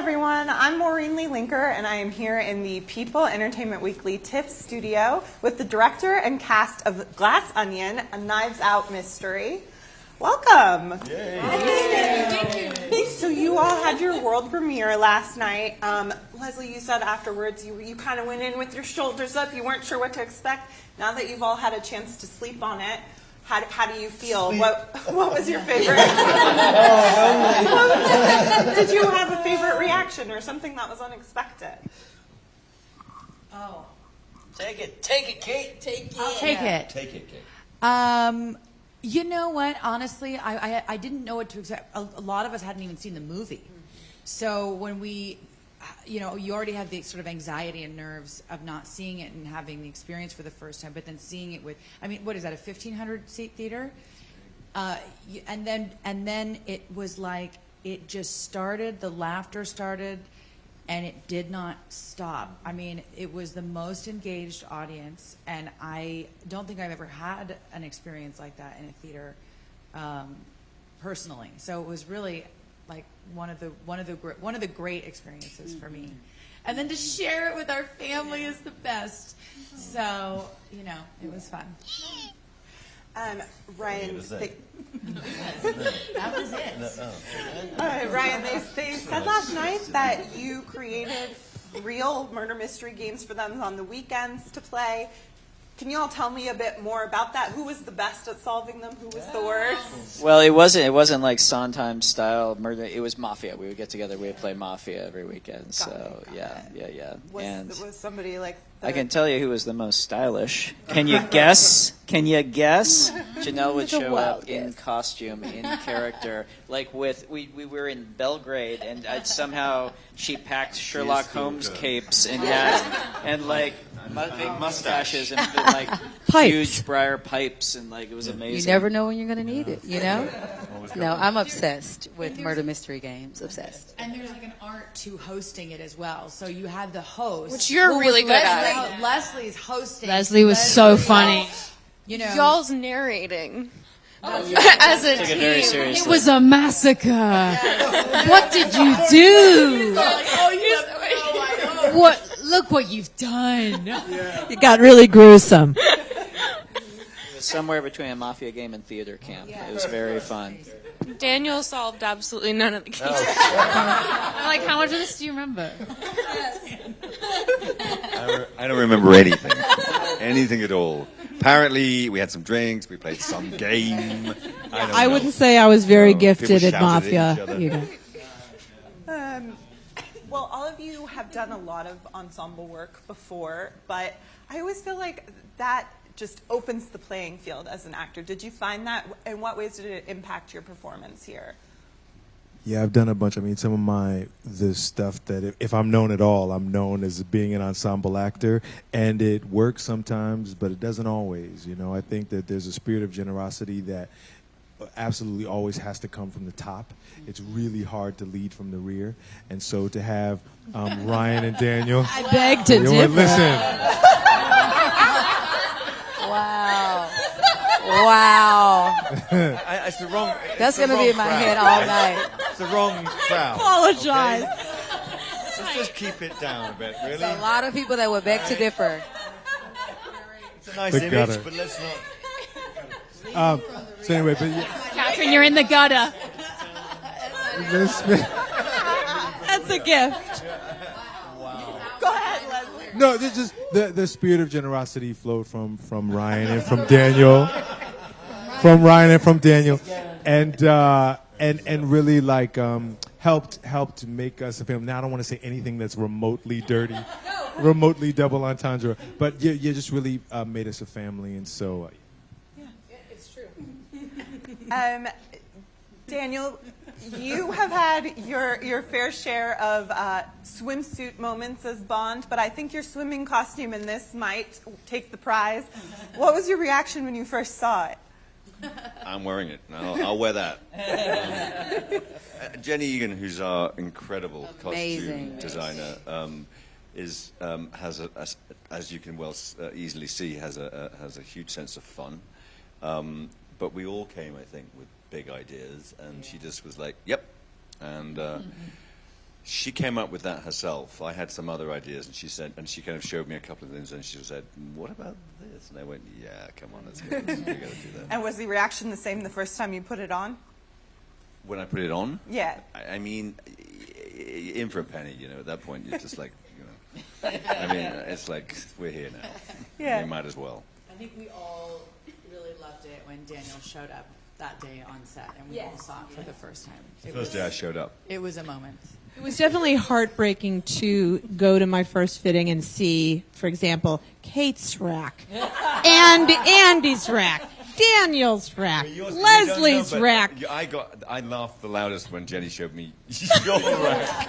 everyone. I'm Maureen Lee Linker, and I am here in the People Entertainment Weekly TIFF studio with the director and cast of Glass Onion, a Knives Out mystery. Welcome. Yay. Thank you. So you all had your world premiere last night. Leslie, you said afterwards you kind of went in with your shoulders up. You weren't sure what to expect. Now that you've all had a chance to sleep on it, how do you feel? What was your favorite? Did you have a favorite reaction or something that was unexpected? Oh. Take it, Kate. I'll take it. Take it, Kate. You know what? Honestly, I didn't know what to expect. A lot of us hadn't even seen the movie. So when we, you already have the sort of anxiety and nerves of not seeing it and having the experience for the first time, but then seeing it with, what is that, a 1,500 seat theater? And then it was like, it just started, the laughter started, and it did not stop. It was the most engaged audience, and I don't think I've ever had an experience like that in a theater, personally. So it was really like one of the great experiences for me. And then to share it with our family is the best. So it was fun. Ryan, That was it. Ryan, they said last night that you created real murder mystery games for them on the weekends to play. Can you all tell me a bit more about that? Who was the best at solving them? Who was the worst? Well, it wasn't like Sondheim style murder. It was Mafia. We would get together. We would play Mafia every weekend. So yeah. Was somebody like? I can tell you who was the most stylish. Can you guess? Janelle would show up in costume, in character. Like we were in Belgrade, and somehow she packed Sherlock Holmes capes and like big mustaches and like huge briar pipes, and like it was amazing. You never know when you're going to need it, No, I'm obsessed with murder mystery games. Obsessed. And there's like an art to hosting it as well. So you have the host, which you're really good at. Leslie's hosting. Leslie was so funny. Y'all's narrating. As a Took team. it very seriously. It was a massacre. What did you do? What? Look what you've done. It got really gruesome. It was somewhere between a Mafia game and theater camp. It was very fun. Daniel solved absolutely none of the cases. I'm like, how much of this do you remember? I don't remember anything at all. Apparently, we had some drinks, we played some game. I wouldn't say I was very gifted people at shouted at Mafia each either. Well, all of you have done a lot of ensemble work before, but I always feel like that just opens the playing field as an actor. Did you find that? In what ways did it impact your performance here? Yeah, I've done a bunch. Some of the stuff that if I'm known at all, I'm known as being an ensemble actor, and it works sometimes, but it doesn't always. I think that there's a spirit of generosity that absolutely always has to come from the top. It's really hard to lead from the rear, and so to have Ryan and Daniel, I beg to differ. Listen. Wow. It's the wrong. That's going to be in my head all night. It's the wrong crowd. Apologize. Okay? So just keep it down a bit, really. There's a lot of people that would beg to differ. It's a nice The image, gutter. but let's not. So anyway, but Catherine, you're in the gutter. That's a gift. Go ahead, Leslie. no, there's just the spirit of generosity flowed from Ryan and from Daniel, and really like helped make us a film. Now I don't want to say anything that's remotely dirty, remotely double entendre, but you just really made us a family, and so. It's true. Daniel, you have had your fair share of swimsuit moments as Bond, but I think your swimming costume in this might take the prize. What was your reaction when you first saw it? I'm wearing it. I'll wear that. Jenny Egan, who's our incredible costume designer, has as you can easily see, has a huge sense of fun. But we all came, I think, with big ideas, and she just was like, "Yep," and she came up with that herself. I had some other ideas, and she kind of showed me a couple of things, and she said, "What about this?" And I went, "Yeah, come on, we got to do that." And was the reaction the same the first time you put it on? When I put it on, Yeah. I mean, in for a penny, at that point, you're just like, I mean, it's like, we're here now. Yeah. We might as well. I think we all really loved it when Daniel showed up that day on set, and we all saw it for the first time. First day I showed up. It was a moment. It was definitely heartbreaking to go to my first fitting and see, for example, Kate's rack, and Andy's rack, Daniel's rack, Leslie's rack. I laughed the loudest when Jenny showed me your rack.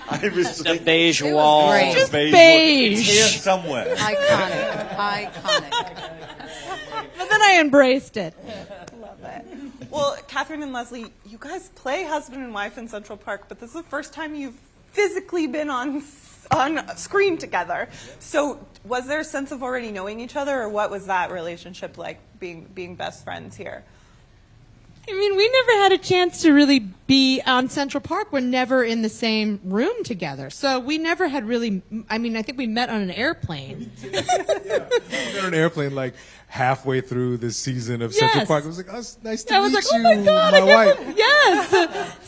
I was The beige wall. great. Just It's beige. here somewhere. Iconic. But then I embraced it. Love it. Well, Catherine and Leslie, you guys play husband and wife in Central Park, but this is the first time you've physically been on screen together. So was there a sense of already knowing each other, or what was that relationship like, being best friends here? I mean, we never had a chance to really be on Central Park. We're never in the same room together. So we never had really, I mean, I think we met on an airplane. We were on an airplane like halfway through this season of Central Yes. Park. I was like, "Oh, it's nice to I was meet like, you, oh my God, my wife." Yes.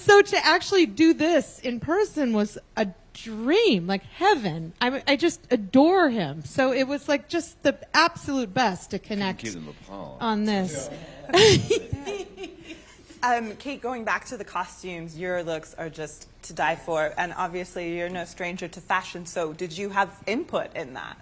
So to actually do this in person was a dream, like heaven. I just adore him. So it was like just the absolute best to connect Keep them apart. on this. Kate, going back to the costumes, your looks are just to die for, and obviously you're no stranger to fashion, so did you have input in that?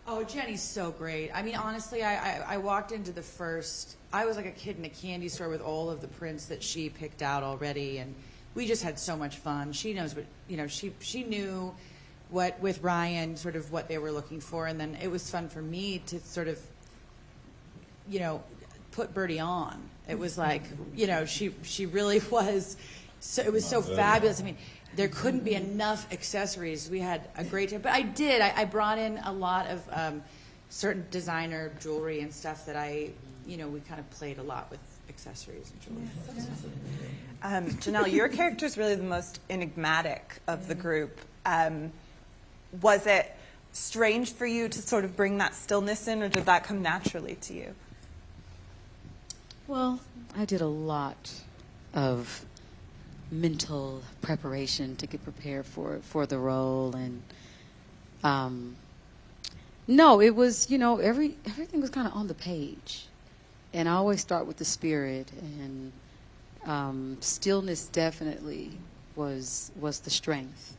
Oh, Jenny's so great. I mean, honestly, I walked into the first, I was like a kid in a candy store with all of the prints that she picked out already, and we just had so much fun. She knows what, she knew what, with Ryan, sort of what they were looking for, and then it was fun for me to sort of, put Birdie on. It was like, she really was, so it was so fabulous. I mean, there couldn't be enough accessories. We had a great time. But I brought in a lot of certain designer jewelry and stuff that we kind of played a lot with accessories and jewelry. Janelle, your character is really the most enigmatic of the group. Was it strange for you to sort of bring that stillness in, or did that come naturally to you? Well, I did a lot of mental preparation to get prepared for the role, and no, it was everything was kind of on the page, and I always start with the spirit, and stillness definitely was the strength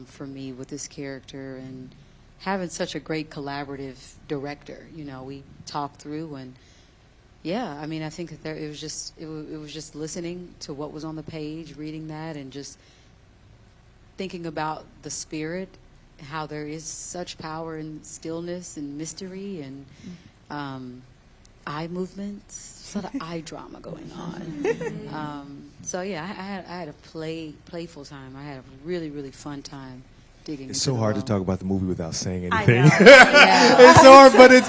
for me with this character, and having such a great collaborative director. We talked through, and yeah, I mean, I think that it was just listening to what was on the page, reading that, and just thinking about the spirit, how there is such power in stillness and mystery and eye movements. There's a lot of eye drama going on. So yeah, I had a playful time. I had a really, really fun time digging. It's into so the hard role. to talk about the movie without saying I anything. know. Yeah. It's hard, but it's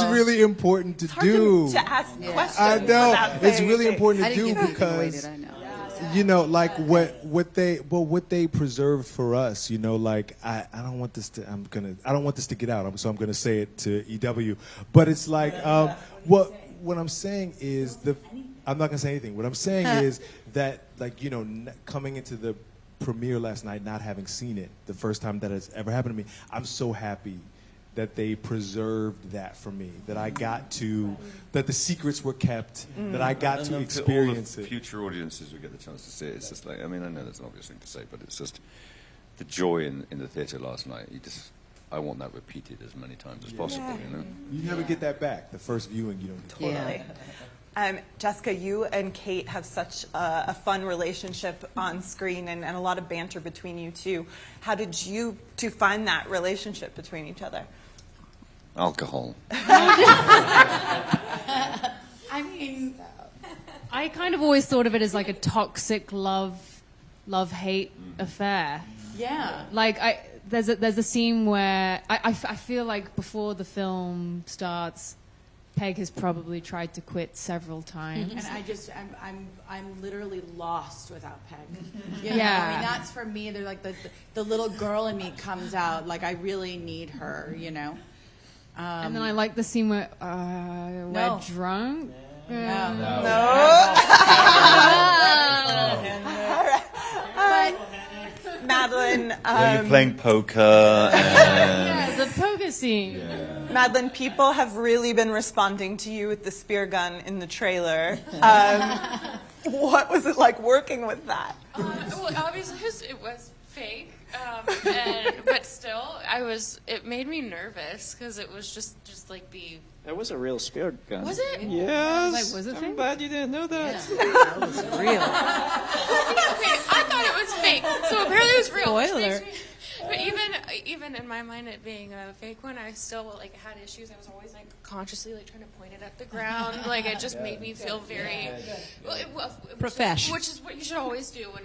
know. really important to It's hard do. to ask questions. I know without it's saying really anything. important I to didn't do give anything away, because did I know? like what they preserved for us. Like I don't want this to I don't want this to get out. So I'm gonna say it to EW. But it's like what I'm saying is I'm not gonna say anything. What I'm saying is that coming into the premiere last night, not having seen it, the first time that has ever happened to me, I'm so happy that they preserved that for me, that I got to, that the secrets were kept, that I got to experience all the it. future audiences who get the chance to see it. It's just like, I mean, I know that's an obvious thing to say, but it's just the joy in the theatre last night. I want that repeated as many times as possible. You never get that back. The first viewing, you don't get that. Totally. Jessica, you and Kate have such a fun relationship on screen and a lot of banter between you two. How did you two find that relationship between each other? Alcohol. I mean, I kind of always thought of it as like a toxic love-hate affair. Yeah. Like there's a scene where I feel like before the film starts, Peg has probably tried to quit several times. And I'm literally lost without Peg. You know? Yeah. I mean, that's for me. They're like the little girl in me comes out. Like I really need her. You know. And then I like the scene where we're drunk. Madeline, You're playing poker. Yeah, the poker scene. Madeline, people have really been responding to you with the spear gun in the trailer. What was it like working with that? Well, obviously it was fake, but still, it made me nervous because it was just like That was a real spear gun. Was it? Yes. Like, was it I'm fake? glad you didn't know that. That was real. Okay, I thought it was fake, so apparently it was real. which Spoiler. makes me- But even in my mind, it being a fake one, I still like had issues. I was always like consciously like trying to point it at the ground. Like it just made me feel very Profesh. which is what you should always do when.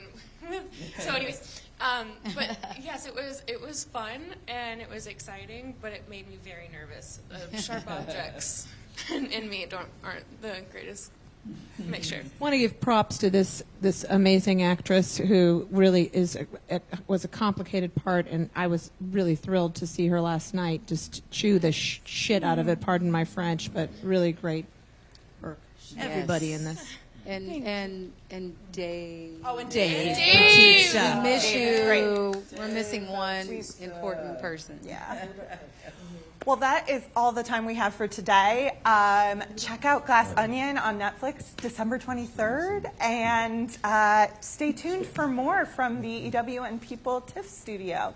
So, anyways, but yes, it was fun and it was exciting, but it made me very nervous. Sharp objects in me aren't the greatest. Make sure. Want to give props to this amazing actress who really was a complicated part, and I was really thrilled to see her last night just chew the shit out of it. Pardon my French, but really great for everybody in this. And Dave. Oh, and Dave. Dave! We miss Dave you. is great. We're missing one important person. Yeah. Well, that is all the time we have for today. Check out Glass Onion on Netflix December 23rd, and stay tuned for more from the EW and People TIFF studio.